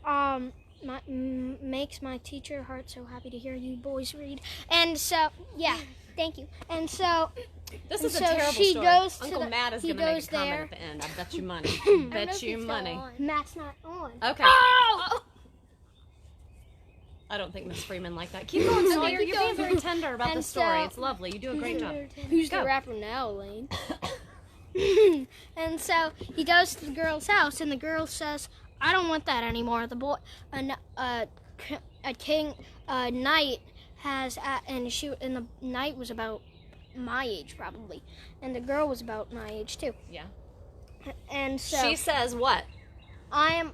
Speaker 1: makes my teacher heart so happy to hear you boys read. And so yeah, thank you. And so
Speaker 2: This is a
Speaker 1: so
Speaker 2: terrible
Speaker 1: she
Speaker 2: story.
Speaker 1: goes to
Speaker 2: Uncle
Speaker 1: the-
Speaker 2: Matt is
Speaker 1: he
Speaker 2: going to make
Speaker 1: goes
Speaker 2: a comment
Speaker 1: there.
Speaker 2: at the end. I bet you money. Bet you money.
Speaker 1: Matt's not on.
Speaker 2: Okay. I don't think Miss Freeman liked that. Keep going, Sawyer. You're being very tender about
Speaker 1: And
Speaker 2: the story.
Speaker 1: so-
Speaker 2: It's lovely. You do a great job.
Speaker 1: Who's
Speaker 2: Go.
Speaker 1: the rapper now, Lane? And so he goes to the girl's house, and the girl says, "I don't want that anymore." The boy, a knight has, and the knight was about my age probably, and the girl was about my age too.
Speaker 2: Yeah.
Speaker 1: And so
Speaker 2: She says what?
Speaker 1: I am.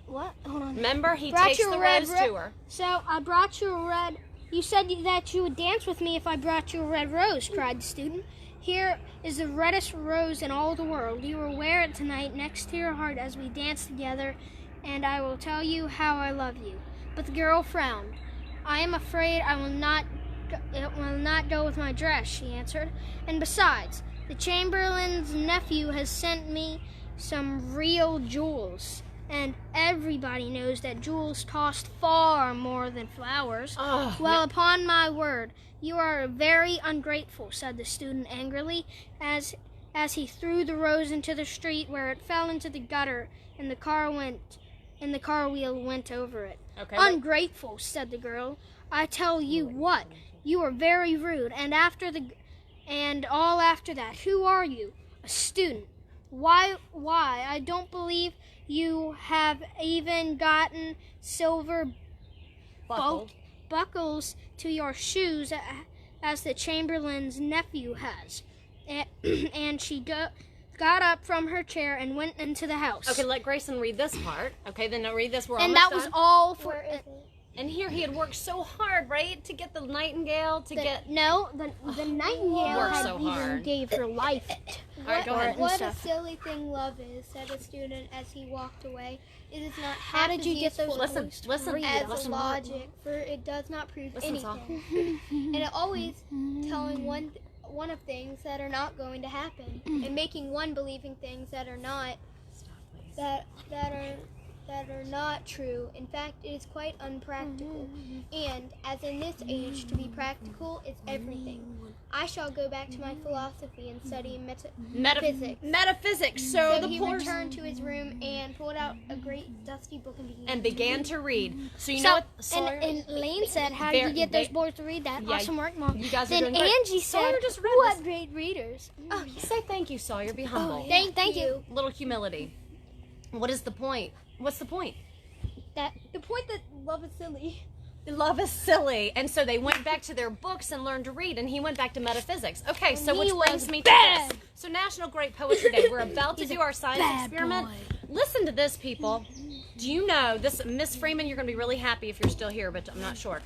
Speaker 1: What? Hold on.
Speaker 2: Remember, he
Speaker 1: Brought
Speaker 2: takes
Speaker 1: you
Speaker 2: the
Speaker 1: a red
Speaker 2: rose
Speaker 1: ro-
Speaker 2: to her.
Speaker 1: So I brought you a red. You said that you would dance with me if I brought you a red rose," cried the student. "Here is the reddest rose in all the world. You will wear it tonight next to your heart as we dance together, and I will tell you how I love you." But the girl frowned. "I am afraid it will not go with my dress," she answered. "And besides, the Chamberlain's nephew has sent me some real jewels." and everybody knows that jewels cost far more than flowers. Well, upon my word, you are very ungrateful, said the student angrily, as he threw the rose into the street, where it fell into the gutter, and the car wheel went over it.
Speaker 2: Okay.
Speaker 1: Ungrateful, said the girl. I tell you what, you are very rude, and all after that. Who are you? A student. Why, I don't believe you have even gotten silver buckles to your shoes as the Chamberlain's nephew has. And she got up from her chair and went into the house.
Speaker 2: Okay, let Grayson read this part. Okay, then read this. We're
Speaker 1: and
Speaker 2: almost
Speaker 1: that was
Speaker 2: done.
Speaker 1: all for...
Speaker 4: Where is it?
Speaker 2: And here he had worked so hard, right, to get the Nightingale,
Speaker 1: The Nightingale
Speaker 2: Worked
Speaker 1: had
Speaker 2: so
Speaker 1: even
Speaker 2: hard.
Speaker 1: gave her life.
Speaker 2: All right, go ahead.
Speaker 4: What a silly thing love is, said the student as he walked away. It is not half
Speaker 1: did
Speaker 4: as
Speaker 1: you get those
Speaker 4: useful
Speaker 2: Listen,
Speaker 4: as
Speaker 2: listen.
Speaker 4: logic, for it does not prove
Speaker 2: Listen, Saul.
Speaker 4: anything. And it always telling one of things that are not going to happen, and making one believing things that are not that are not true. In fact, it is quite unpractical. And as in this age, to be practical is everything. I shall go back to my philosophy and study metaphysics.
Speaker 2: Metaphysics. So the
Speaker 4: he
Speaker 2: poor
Speaker 4: returned to his room and pulled out a great dusty book and
Speaker 2: began to read. So you know what? Sawyer,
Speaker 1: And Lane said, how did you get those boys to read that?
Speaker 2: Yeah,
Speaker 1: Awesome work, Mom.
Speaker 2: you guys are
Speaker 1: Then
Speaker 2: doing great.
Speaker 1: Angie said,
Speaker 2: Sawyer just read
Speaker 1: what
Speaker 2: this.
Speaker 1: great readers.
Speaker 2: Oh, say thank you, Sawyer. Be humble.
Speaker 4: Thank you.
Speaker 2: Little humility. What is the point? What's the point?
Speaker 4: The point that love is silly.
Speaker 2: Love is silly. And so they went back to their books and learned to read, and he went back to metaphysics. Okay, so
Speaker 1: he
Speaker 2: which
Speaker 1: was
Speaker 2: brings me to
Speaker 1: bad.
Speaker 2: this. So National Great Poetry Day. We're about to do our science experiment. Listen to this, people. Do you know this, Miss Freeman? You're going to be really happy if you're still here, but I'm not sure.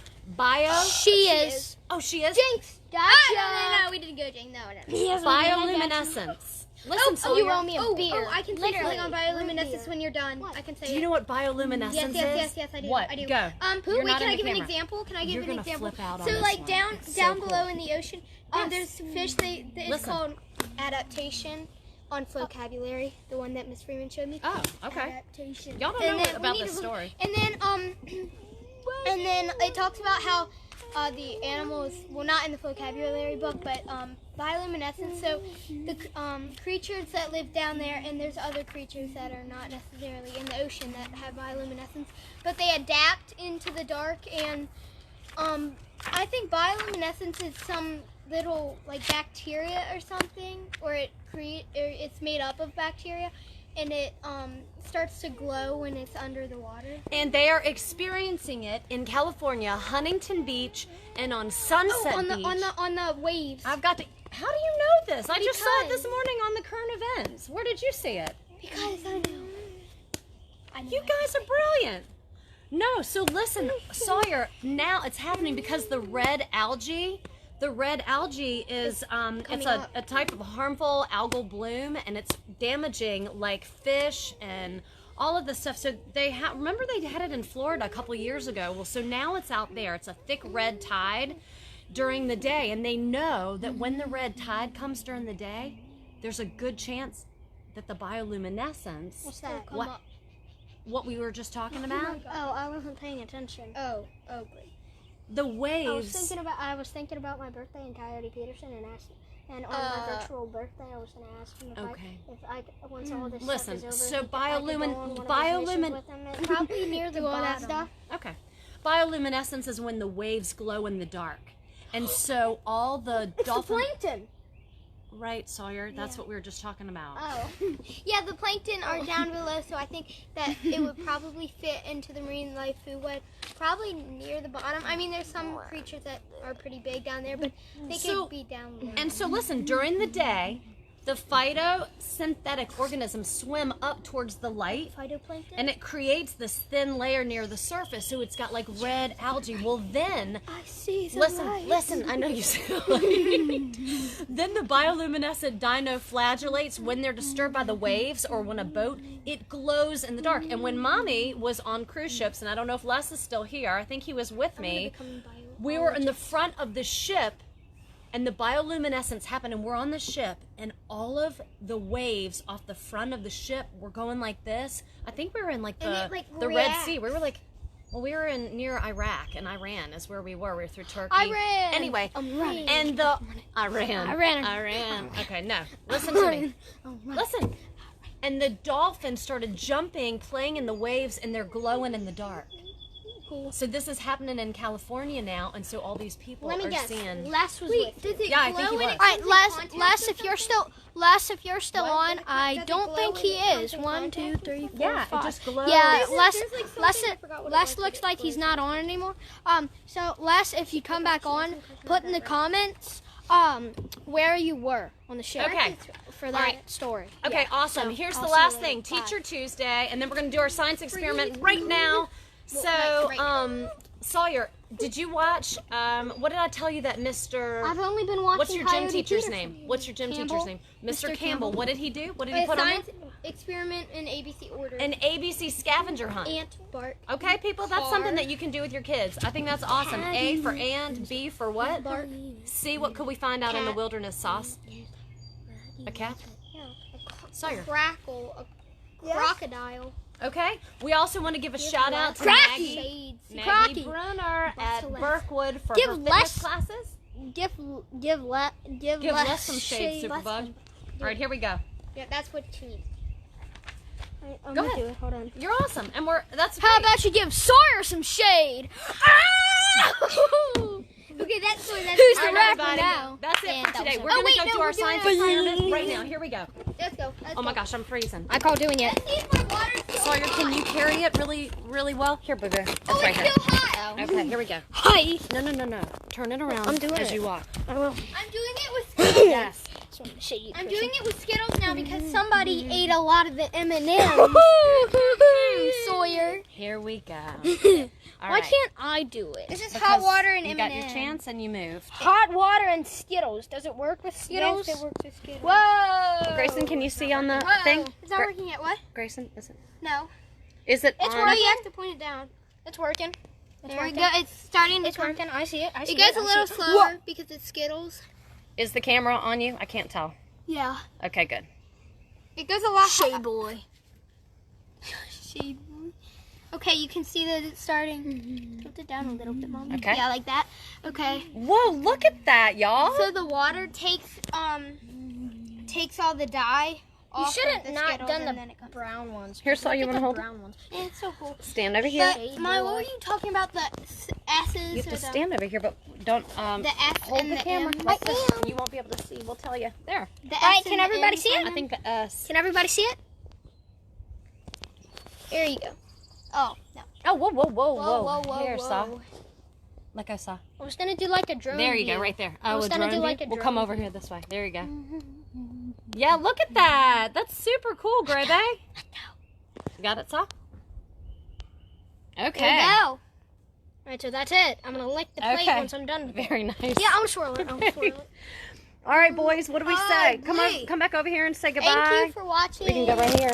Speaker 1: She is.
Speaker 2: Oh, she is.
Speaker 1: Jinx. Gotcha.
Speaker 4: No, we didn't go, Jane. No.
Speaker 2: Bioluminescence. Listen, Sawyer.
Speaker 1: You owe me a beer.
Speaker 4: I can say something on bioluminescence when you're done. I can say
Speaker 2: Do you know what bioluminescence is?
Speaker 4: Yes, I do.
Speaker 2: What?
Speaker 4: I do.
Speaker 2: Go.
Speaker 4: Pooh,
Speaker 2: You're
Speaker 4: wait,
Speaker 2: not
Speaker 4: can
Speaker 2: in
Speaker 4: I
Speaker 2: the
Speaker 4: give an
Speaker 2: camera.
Speaker 4: example? Can I give
Speaker 2: You're
Speaker 4: an
Speaker 2: gonna
Speaker 4: example?
Speaker 2: flip out on
Speaker 4: So,
Speaker 2: this
Speaker 4: like
Speaker 2: one.
Speaker 4: down
Speaker 2: It's so
Speaker 4: down
Speaker 2: cool.
Speaker 4: below in the ocean,
Speaker 2: Yes.
Speaker 4: there's fish. It's
Speaker 2: Listen.
Speaker 4: called adaptation on vocabulary. The one that Miss Freeman showed me.
Speaker 2: Oh, okay.
Speaker 4: Adaptation.
Speaker 2: Y'all don't
Speaker 4: And
Speaker 2: know
Speaker 4: then
Speaker 2: about
Speaker 4: we need
Speaker 2: this
Speaker 4: to-
Speaker 2: story.
Speaker 4: And then it talks about how the animals, well, not in the vocabulary book, but bioluminescence. So the creatures that live down there, and there's other creatures that are not necessarily in the ocean that have bioluminescence, but they adapt into the dark. And I think bioluminescence is some little like bacteria or something, or it's made up of bacteria, and it starts to glow when it's under the water.
Speaker 2: And they are experiencing it in California, Huntington Beach, and on Sunset Beach.
Speaker 4: on the waves.
Speaker 2: I've got to. How do you know this? I just saw it
Speaker 4: Because-
Speaker 2: this morning on the current events. Where did you see it?
Speaker 4: Because I know.
Speaker 2: You guys are brilliant. No, so listen, Sawyer. Now it's happening because the red algae. The red algae is it's a type of harmful algal bloom, and it's damaging like fish and all of this stuff. So remember they had it in Florida a couple years ago. Well, so now it's out there. It's a thick red tide during the day, and they know that when the red tide comes during the day, there's a good chance that the bioluminescence,
Speaker 1: What's that?
Speaker 2: what we were just talking about,
Speaker 1: Oh, I wasn't paying attention.
Speaker 4: Oh, great.
Speaker 2: the waves.
Speaker 1: I was thinking about my birthday and Coyote Peterson, and on my virtual birthday, I was going to ask him if once all this
Speaker 2: Listen,
Speaker 1: stuff is
Speaker 2: so
Speaker 1: over, if I could go on one of his missions with him and
Speaker 4: Probably near the
Speaker 1: do all that
Speaker 4: bottom.
Speaker 1: stuff.
Speaker 2: Okay. Bioluminescence is when the waves glow in the dark. And so all the dolphins.
Speaker 1: Plankton.
Speaker 2: Right, Sawyer? That's what we were just talking about.
Speaker 4: Oh. Yeah, the plankton are down below, so I think that it would probably fit into the marine life food web, probably near the bottom. I mean, there's some creatures that are pretty big down there, but they
Speaker 2: So-
Speaker 4: could be down below.
Speaker 2: And so listen, during the day, the photosynthetic organisms swim up towards the light,
Speaker 4: Phytoplankton?
Speaker 2: and it creates this thin layer near the surface, so it's got like red algae. Well, then,
Speaker 4: I see the
Speaker 2: listen, I know you see the light. Then the bioluminescent dinoflagellates, when they're disturbed by the waves or when a boat, it glows in the dark. And when Mommy was on cruise ships, and I don't know if Les is still here, I think he was with me, we were in the front of the ship, and the bioluminescence happened, and we're on the ship, and all of the waves off the front of the ship were going like this. I think we were in like the Red Sea. We were like, well, we were in near Iraq, and Iran is where we were. We were through Turkey.
Speaker 1: Iran.
Speaker 2: Anyway,
Speaker 1: running.
Speaker 2: and the Iran. Okay, no, listen to me. Listen. And the dolphins started jumping, playing in the waves, and they're glowing in the dark. Cool. So this is happening in California now, and so all these people are seeing.
Speaker 1: Les was with you.
Speaker 2: Yeah, I think he was.
Speaker 1: All right, Les, if you're still on, I don't think he is. 1, 2, 3, 4,
Speaker 2: Yeah,
Speaker 1: 5.
Speaker 2: it just glows.
Speaker 1: Yeah, Les looks like he's not on anymore. So Les, if you come back on, put in the comments where you were on the show.
Speaker 2: Okay.
Speaker 1: For that story.
Speaker 2: Okay,
Speaker 1: Yeah.
Speaker 2: awesome.
Speaker 1: So,
Speaker 2: Here's
Speaker 1: I'll
Speaker 2: the
Speaker 1: see you
Speaker 2: last
Speaker 1: later.
Speaker 2: thing.
Speaker 1: Bye.
Speaker 2: Teacher Tuesday, and then we're going to do our science experiment right now. So, Sawyer, did you watch, what did I tell you that Mr.
Speaker 1: I've only been watching
Speaker 2: What's your gym
Speaker 1: Coyote
Speaker 2: teacher's
Speaker 1: Peterson.
Speaker 2: name? What's your gym
Speaker 1: Campbell.
Speaker 2: teacher's name? Mr. Campbell.
Speaker 1: Campbell.
Speaker 2: What did he do? What did he put on there?
Speaker 4: Science experiment in ABC order.
Speaker 2: An ABC scavenger hunt.
Speaker 4: Ant, Bart,
Speaker 2: Okay, people, that's something that you can do with your kids. I think that's awesome. A for and, B for what?
Speaker 4: Bart.
Speaker 2: C, what could we find out in the
Speaker 4: Cat.
Speaker 2: wilderness sauce? A cat? Sawyer.
Speaker 4: Crackle, a crocodile.
Speaker 2: Okay. We also want to give a shout out to
Speaker 1: Cracky.
Speaker 2: Maggie
Speaker 1: Cracky.
Speaker 2: Brunner at
Speaker 1: Les.
Speaker 2: Burkwood for
Speaker 1: Give
Speaker 2: her
Speaker 1: Les-
Speaker 2: fitness classes.
Speaker 1: Give
Speaker 2: Les some shade, SuperBug. All right, here we go.
Speaker 4: Yeah, that's what you need.
Speaker 1: I'm
Speaker 2: Go
Speaker 1: gonna
Speaker 2: ahead.
Speaker 1: do it. Hold on.
Speaker 2: You're awesome, and that's
Speaker 1: How
Speaker 2: great.
Speaker 1: about you give Sawyer some shade?
Speaker 4: Okay, that's
Speaker 1: Who's
Speaker 2: All
Speaker 1: the
Speaker 2: right,
Speaker 1: rapper
Speaker 2: everybody.
Speaker 1: now?
Speaker 2: That's it
Speaker 1: And
Speaker 2: for
Speaker 1: that
Speaker 2: today.
Speaker 1: was
Speaker 2: We're
Speaker 1: it.
Speaker 2: going to
Speaker 4: wait,
Speaker 2: go
Speaker 4: no,
Speaker 2: do
Speaker 4: we're
Speaker 2: our
Speaker 4: doing
Speaker 2: science
Speaker 4: it.
Speaker 2: experiment right now. Here we go.
Speaker 4: Let's go.
Speaker 2: Oh my gosh, I'm freezing.
Speaker 1: I call doing it.
Speaker 2: Sawyer, can you carry it really well? Here, booger. It's right here.
Speaker 4: Still hot.
Speaker 2: Okay, here we go.
Speaker 1: Hi.
Speaker 2: No. Turn it around
Speaker 1: I'm doing
Speaker 2: as
Speaker 1: it.
Speaker 2: you walk.
Speaker 1: I will.
Speaker 4: I'm doing it with Skittles.
Speaker 2: Yes.
Speaker 4: I'm doing it with Skittles now because somebody ate a lot of the M&Ms. Sawyer.
Speaker 2: Here we go. All
Speaker 1: Why
Speaker 2: right.
Speaker 1: can't I do it?
Speaker 4: This is hot water and
Speaker 2: you
Speaker 4: M&Ms.
Speaker 2: got your chance and you moved.
Speaker 1: Hot water and Skittles. Does it work with Skittles?
Speaker 4: Yes, it works with Skittles.
Speaker 1: Whoa.
Speaker 2: Grayson, can you see on the
Speaker 4: Whoa.
Speaker 2: thing?
Speaker 4: It's not working yet. What?
Speaker 2: Grayson, is it?
Speaker 4: No.
Speaker 2: Is it
Speaker 1: It's
Speaker 2: on?
Speaker 4: Oh, you have to point it down.
Speaker 1: It's working.
Speaker 4: There we go. It's starting to
Speaker 1: It's
Speaker 4: come.
Speaker 1: working. I see it. I see
Speaker 4: It goes
Speaker 1: I
Speaker 4: a little
Speaker 1: see it.
Speaker 4: slower because it's Skittles.
Speaker 2: Is the camera on you? I can't tell.
Speaker 4: Yeah.
Speaker 2: Okay, good.
Speaker 4: It goes a lot
Speaker 1: Shea
Speaker 4: higher.
Speaker 1: boy.
Speaker 4: Shea boy. Okay, you can see that it's starting. Tilt it down a little bit, Mom.
Speaker 2: Okay.
Speaker 4: Yeah, like that. Okay.
Speaker 2: Whoa, look at that, y'all.
Speaker 4: So the water takes all the dye
Speaker 1: You
Speaker 4: off
Speaker 1: should
Speaker 4: of
Speaker 1: have
Speaker 4: the
Speaker 1: not
Speaker 4: Skittles
Speaker 1: done
Speaker 4: and
Speaker 1: the
Speaker 4: then it comes.
Speaker 1: brown ones.
Speaker 2: Here, Saw, you
Speaker 1: Look
Speaker 2: want
Speaker 1: at
Speaker 2: to hold
Speaker 1: the
Speaker 2: it?
Speaker 1: brown ones?
Speaker 4: Yeah, it's so cool.
Speaker 2: Stand over here.
Speaker 4: But, Maya, what were you talking about? The S's
Speaker 2: You have
Speaker 4: or
Speaker 2: to
Speaker 4: the,
Speaker 2: stand over here, but don't
Speaker 4: the S
Speaker 2: hold
Speaker 4: and
Speaker 2: the
Speaker 4: the
Speaker 2: camera.
Speaker 4: M?
Speaker 2: Like this. You won't be able to see. We'll tell you. There.
Speaker 4: The
Speaker 1: All right,
Speaker 4: S
Speaker 1: can
Speaker 4: and the
Speaker 1: everybody
Speaker 4: M
Speaker 1: see it?
Speaker 2: I think the S.
Speaker 1: Can everybody see it?
Speaker 4: Here you go. Oh, no.
Speaker 2: Oh, whoa.
Speaker 4: Whoa.
Speaker 2: Here, Saw. Like I saw.
Speaker 1: I was gonna do like a drone.
Speaker 2: There you go,
Speaker 1: view.
Speaker 2: right there.
Speaker 1: I
Speaker 2: Oh,
Speaker 1: was
Speaker 2: a
Speaker 1: gonna
Speaker 2: drone
Speaker 1: do
Speaker 2: view?
Speaker 1: like a
Speaker 2: We'll
Speaker 1: drone
Speaker 2: come over here this way. There you go. Yeah, look at that. That's super cool, Gray Bay. You got it, Saw? Okay.
Speaker 4: There you go.
Speaker 1: All right, so that's it. I'm gonna lick the plate
Speaker 2: Okay.
Speaker 1: once I'm done with it.
Speaker 2: Very nice.
Speaker 1: Yeah, I'm gonna swirl it.
Speaker 2: All right, boys. What do we say?
Speaker 4: wait.
Speaker 2: Come back over here and say goodbye.
Speaker 4: Thank you for watching.
Speaker 2: We can go right here.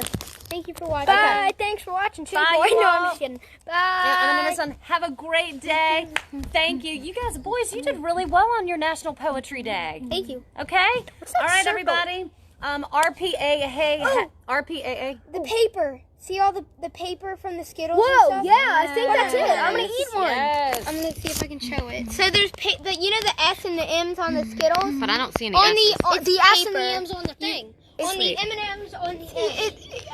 Speaker 4: Thank you for watching.
Speaker 1: Bye. Thanks for watching. Too,
Speaker 2: Bye,
Speaker 1: boy.
Speaker 2: you
Speaker 1: No,
Speaker 2: all.
Speaker 1: I'm just kidding. Bye.
Speaker 2: Yeah, and then my son, have a great day. Thank you. You guys, boys, you did really well on your National Poetry Day.
Speaker 4: Thank you.
Speaker 2: Okay?
Speaker 1: that
Speaker 2: All right,
Speaker 1: circle?
Speaker 2: everybody. RPAA. RPAA.
Speaker 4: The paper. See all the paper from the Skittles? and
Speaker 1: Whoa,
Speaker 4: stuff?
Speaker 1: yeah, I think that's it. I'm gonna eat one.
Speaker 2: Yes.
Speaker 4: I'm gonna see if I can show it. So there's you know the S and the M's on the Skittles.
Speaker 2: But I don't see any
Speaker 4: On
Speaker 2: S's.
Speaker 4: the
Speaker 1: It's the S and
Speaker 4: paper.
Speaker 1: the M's on the thing.
Speaker 4: On the
Speaker 2: Sweet.
Speaker 4: M&Ms on the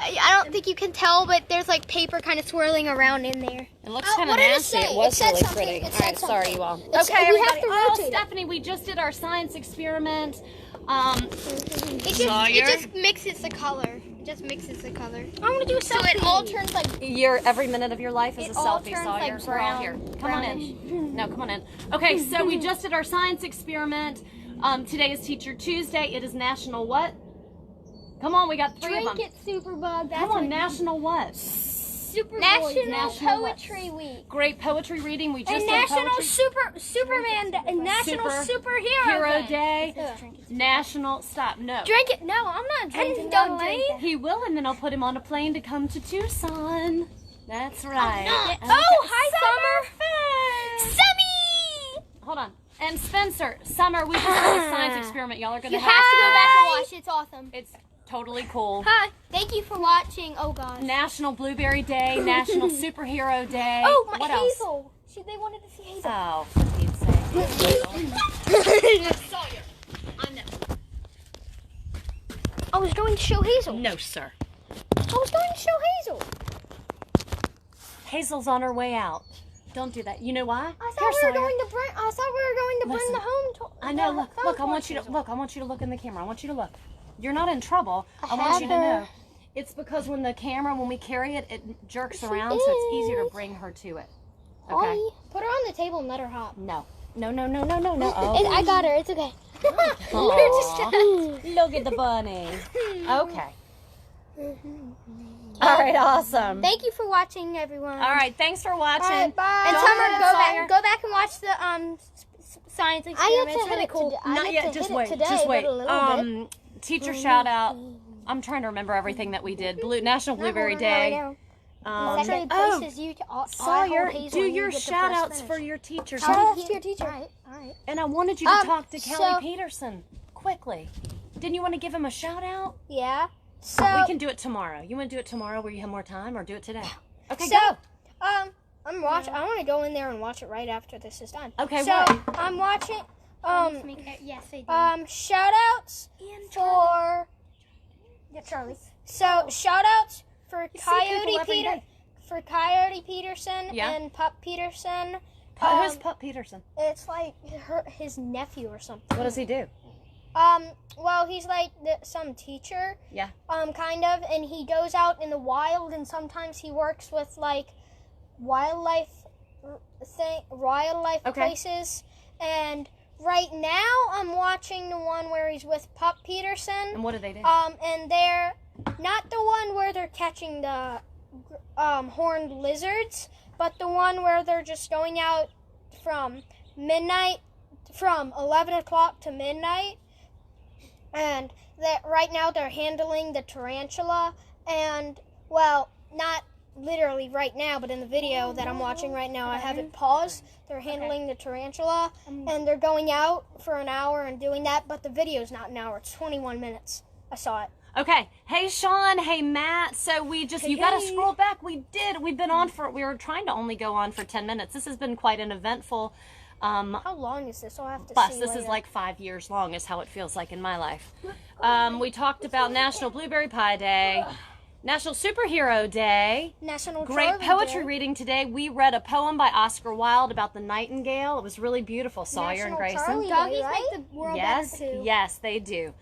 Speaker 4: I don't think you can tell, but there's like paper kind of swirling around in there.
Speaker 2: It looks
Speaker 1: Oh,
Speaker 2: kind of
Speaker 1: what did it
Speaker 2: nasty.
Speaker 1: say?
Speaker 2: It was
Speaker 1: It said
Speaker 2: really
Speaker 1: something.
Speaker 2: pretty.
Speaker 1: It
Speaker 2: All
Speaker 1: said
Speaker 2: right, sorry,
Speaker 1: something.
Speaker 2: you all.
Speaker 1: It's-
Speaker 2: Okay,
Speaker 1: we have
Speaker 2: everybody.
Speaker 1: to
Speaker 2: Oh,
Speaker 1: rotate it.
Speaker 2: Stephanie, we just did our science experiment.
Speaker 4: It just mixes the color. It just mixes the color.
Speaker 1: I'm gonna do a
Speaker 4: So
Speaker 1: selfie.
Speaker 4: it all turns like
Speaker 2: Every minute of your life is
Speaker 4: It
Speaker 2: a
Speaker 4: all
Speaker 2: selfie,
Speaker 4: turns
Speaker 2: Sawyer.
Speaker 4: like
Speaker 2: We're all
Speaker 4: brown-
Speaker 2: here. Come on in. No, come on in. Okay, so we just did our science experiment. Today is Teacher Tuesday. It is National what? Come on, we got three of them.
Speaker 4: Drink it, SuperBug. That's
Speaker 2: Come on, National what?
Speaker 4: National
Speaker 2: what?
Speaker 4: Poetry Week.
Speaker 2: Great poetry reading. We just
Speaker 1: And
Speaker 2: did
Speaker 1: National
Speaker 2: poetry.
Speaker 1: Superman Day, and National Superhero
Speaker 2: Hero
Speaker 1: Day.
Speaker 2: Day. National. Stop. No.
Speaker 1: Drink it. No, I'm not drinking.
Speaker 4: don't
Speaker 1: that.
Speaker 4: drink that.
Speaker 2: He will, and then I'll put him on a plane to come to Tucson. That's right.
Speaker 1: Oh,
Speaker 2: Okay.
Speaker 1: hi, Summer.
Speaker 2: Summer.
Speaker 1: Summy.
Speaker 2: Hold on. And Spencer, Summer, we just did a science experiment. Y'all are going
Speaker 4: You
Speaker 2: to
Speaker 4: have to go back and watch it. It's awesome.
Speaker 2: It's totally cool.
Speaker 4: Hi. Thank you for watching. Oh, gosh.
Speaker 2: National Blueberry Day, National Superhero Day.
Speaker 4: Oh, my
Speaker 2: what else?
Speaker 4: Hazel. They wanted to see Hazel.
Speaker 2: Oh, for Pete's sake. Sawyer, I know.
Speaker 3: I was going to show Hazel.
Speaker 2: No, sir.
Speaker 3: I was going to show Hazel.
Speaker 2: Hazel's on her way out. Don't do that. You know why?
Speaker 4: I thought
Speaker 2: Here,
Speaker 4: we were
Speaker 2: Sawyer.
Speaker 4: going to bring. I thought we were going to bring
Speaker 2: Listen.
Speaker 4: the home.
Speaker 2: I know. Look. I want you to look. I want you to look in the camera. I want you to look. You're not in trouble. I want you to know. It's because when we carry it, it jerks around, so it's easier to bring her to it. Okay.
Speaker 4: Put her on the table and let her hop.
Speaker 2: No. No. Oh.
Speaker 4: I got her. It's okay.
Speaker 2: Aw. Look at the bunny. Okay. All right. Awesome.
Speaker 4: Thank you for watching, everyone.
Speaker 2: All right. Thanks for watching.
Speaker 4: All right, bye. And
Speaker 2: Don't
Speaker 4: Summer,
Speaker 2: forget, Sawyer.
Speaker 4: go back and watch the science experiment. It's really cool.
Speaker 2: Not yet. Just wait. Just wait. Teacher shout out. I'm trying to remember everything that we did. National Blueberry Day.
Speaker 4: Second place is you.
Speaker 2: Sawyer, do your shout outs for your teacher.
Speaker 4: Shout outs to your teacher.
Speaker 3: All right.
Speaker 2: And I wanted you to talk to
Speaker 4: so-
Speaker 2: Kelly Peterson quickly. Didn't you want to give him a shout out?
Speaker 4: Yeah. So
Speaker 2: We can do it tomorrow. You want to do it tomorrow where you have more time, or do it today? Okay,
Speaker 4: So,
Speaker 2: go.
Speaker 4: I'm watching. I want to go in there and watch it right after this is done.
Speaker 2: Okay,
Speaker 4: So
Speaker 2: what?
Speaker 4: I'm watching.
Speaker 3: Yes, I do.
Speaker 4: Shout outs for.
Speaker 3: Yeah, Charlie.
Speaker 4: So shout outs for
Speaker 2: see
Speaker 4: Coyote
Speaker 2: people every
Speaker 4: Peter,
Speaker 2: day.
Speaker 4: for Coyote Peterson
Speaker 2: Yeah.
Speaker 4: and Pup Peterson.
Speaker 2: Who's Pup Peterson?
Speaker 4: It's like his nephew or something.
Speaker 2: What does he do?
Speaker 4: Well, he's like some teacher.
Speaker 2: Yeah.
Speaker 4: Kind of, and he goes out in the wild, and sometimes he works with like wildlife
Speaker 2: Okay.
Speaker 4: places. And right now, I'm watching the one where he's with Pup Peterson.
Speaker 2: And what do they do?
Speaker 4: And they're not the one where they're catching the horned lizards, but the one where they're just going out from 11 o'clock to midnight. And right now they're handling the tarantula. And, well, not literally right now, but in the video that I'm watching right now, I have it paused. They're handling the tarantula, and they're going out for an hour and doing that, but the video's not an hour. It's 21 minutes. I saw it.
Speaker 2: Okay. Hey, Sean. Hey, Matt. So you got to scroll back. We were trying to only go on for 10 minutes. This has been quite an eventful
Speaker 4: How long is this? I'll have to
Speaker 2: bus.
Speaker 4: see
Speaker 2: This
Speaker 4: later.
Speaker 2: is like 5 years long is how it feels like in my life. We talked about National Blueberry Pie Day, National Superhero Day,
Speaker 4: National
Speaker 2: great
Speaker 4: Charlie
Speaker 2: poetry
Speaker 4: Day.
Speaker 2: reading today. We read a poem by Oscar Wilde about the Nightingale. It was really beautiful, Sawyer and
Speaker 4: National
Speaker 2: Grayson.
Speaker 4: Charlie Day,
Speaker 3: Doggies
Speaker 4: right?
Speaker 3: make the world
Speaker 2: Yes,
Speaker 3: better too.
Speaker 2: yes, they do.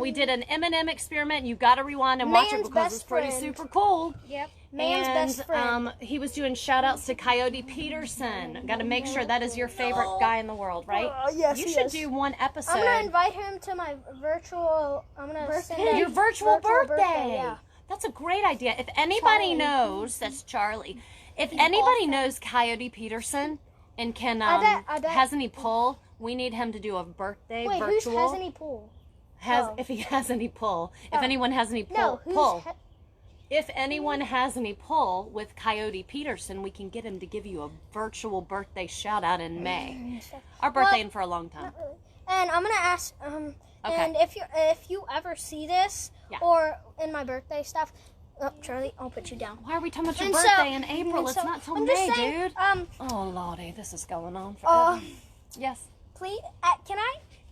Speaker 2: We did an M&M experiment. You got to rewind and watch it
Speaker 4: Man's
Speaker 2: because
Speaker 4: best
Speaker 2: it's pretty
Speaker 4: friend.
Speaker 2: super cool.
Speaker 4: Yep. Man's best friend.
Speaker 2: He was doing shout outs to Coyote Peterson. Got to make sure that is your favorite guy in the world, right?
Speaker 4: Yes,
Speaker 2: You
Speaker 4: he
Speaker 2: should
Speaker 4: is.
Speaker 2: do one episode.
Speaker 4: I'm gonna invite him to my virtual. I'm gonna send him
Speaker 2: Your virtual birthday.
Speaker 4: Yeah.
Speaker 2: That's a great idea. If anybody knows, that's Charlie. If anybody knows Coyote Peterson and can
Speaker 4: I bet.
Speaker 2: has any pull, we need him to do a birthday
Speaker 4: Wait,
Speaker 2: virtual.
Speaker 4: who's has any pool?
Speaker 2: If he has any pull. If anyone has any pull,
Speaker 4: No, who's
Speaker 2: pull. If anyone has any pull with Coyote Peterson, we can get him to give you a virtual birthday shout out in May. Our birthday in for a long time.
Speaker 4: And I'm gonna ask.
Speaker 2: Okay.
Speaker 4: And if you ever see this or in my birthday stuff, Charlie, I'll put you down.
Speaker 2: Why are we talking about your
Speaker 4: And
Speaker 2: birthday in April?
Speaker 4: and
Speaker 2: It's
Speaker 4: so,
Speaker 2: not till
Speaker 4: I'm
Speaker 2: May,
Speaker 4: just saying,
Speaker 2: dude. Oh, Lordy, this is going on forever. Yes.
Speaker 4: Please,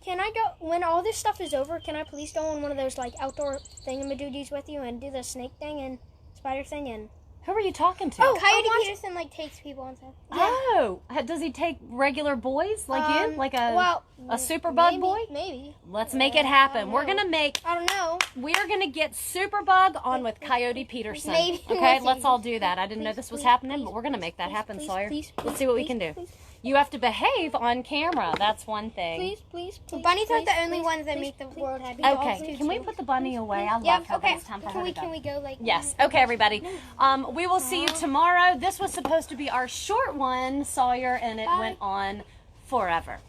Speaker 4: can I go when all this stuff is over? Can I please go on one of those like outdoor thingamadoodies with you and do the snake thing and spider thing and?
Speaker 2: Who are you talking to?
Speaker 4: Coyote Peterson like takes people and stuff.
Speaker 2: Oh, does he take regular boys like you? Like a SuperBug boy?
Speaker 4: Maybe.
Speaker 2: Let's make it happen. We're going to
Speaker 4: I don't know.
Speaker 2: We're going to get SuperBug on with Coyote Peterson.
Speaker 4: Maybe.
Speaker 2: Okay,
Speaker 4: We'll
Speaker 2: let's
Speaker 4: see.
Speaker 2: all do that. I didn't know this was happening, but we're going to make that happen, Sawyer. Let's see what we can do. You have to behave on camera. That's one thing.
Speaker 4: Please. Bunnies aren't the only ones that make the world happy. Dogs
Speaker 2: Okay,
Speaker 4: do
Speaker 2: can we
Speaker 4: too.
Speaker 2: put the bunny away? I
Speaker 4: Yeah.
Speaker 2: love her, but
Speaker 4: Okay.
Speaker 2: it's time for her
Speaker 4: Can
Speaker 2: to
Speaker 4: we
Speaker 2: go.
Speaker 4: can we go like?
Speaker 2: Yes. Okay, everybody. We will see you tomorrow. This was supposed to be our short one, Sawyer, and it went on forever.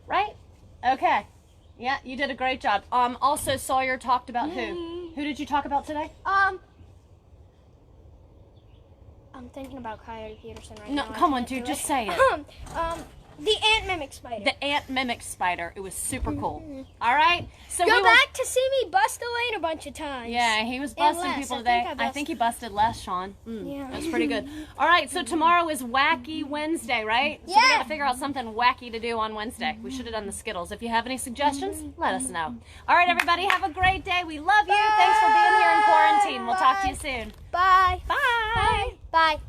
Speaker 2: Right? Okay. Yeah, you did a great job. Also, Sawyer talked about who? Who did you talk about today?
Speaker 4: I'm thinking about Coyote Peterson right
Speaker 2: No,
Speaker 4: now.
Speaker 2: come
Speaker 4: I
Speaker 2: on,
Speaker 4: can't
Speaker 2: dude,
Speaker 4: do
Speaker 2: just
Speaker 4: it.
Speaker 2: say it.
Speaker 1: The ant mimic spider.
Speaker 2: The ant mimic spider. It was super cool. All right. So
Speaker 1: Go back to see me bust Elaine a bunch of times.
Speaker 2: Yeah, he was busting
Speaker 1: Les.
Speaker 2: people
Speaker 1: I
Speaker 2: today.
Speaker 1: think I
Speaker 2: I think he busted Les, Sean.
Speaker 1: Yeah.
Speaker 2: That was pretty good. All right, so tomorrow is Wacky Wednesday, right? So we
Speaker 1: Yeah.
Speaker 2: got to figure out something wacky to do on Wednesday. We should have done the Skittles. If you have any suggestions, let us know. All right, everybody, have a great day. We love you. Thanks for being here in quarantine. We'll talk to you soon.
Speaker 1: Bye.
Speaker 2: Bye.
Speaker 1: Bye.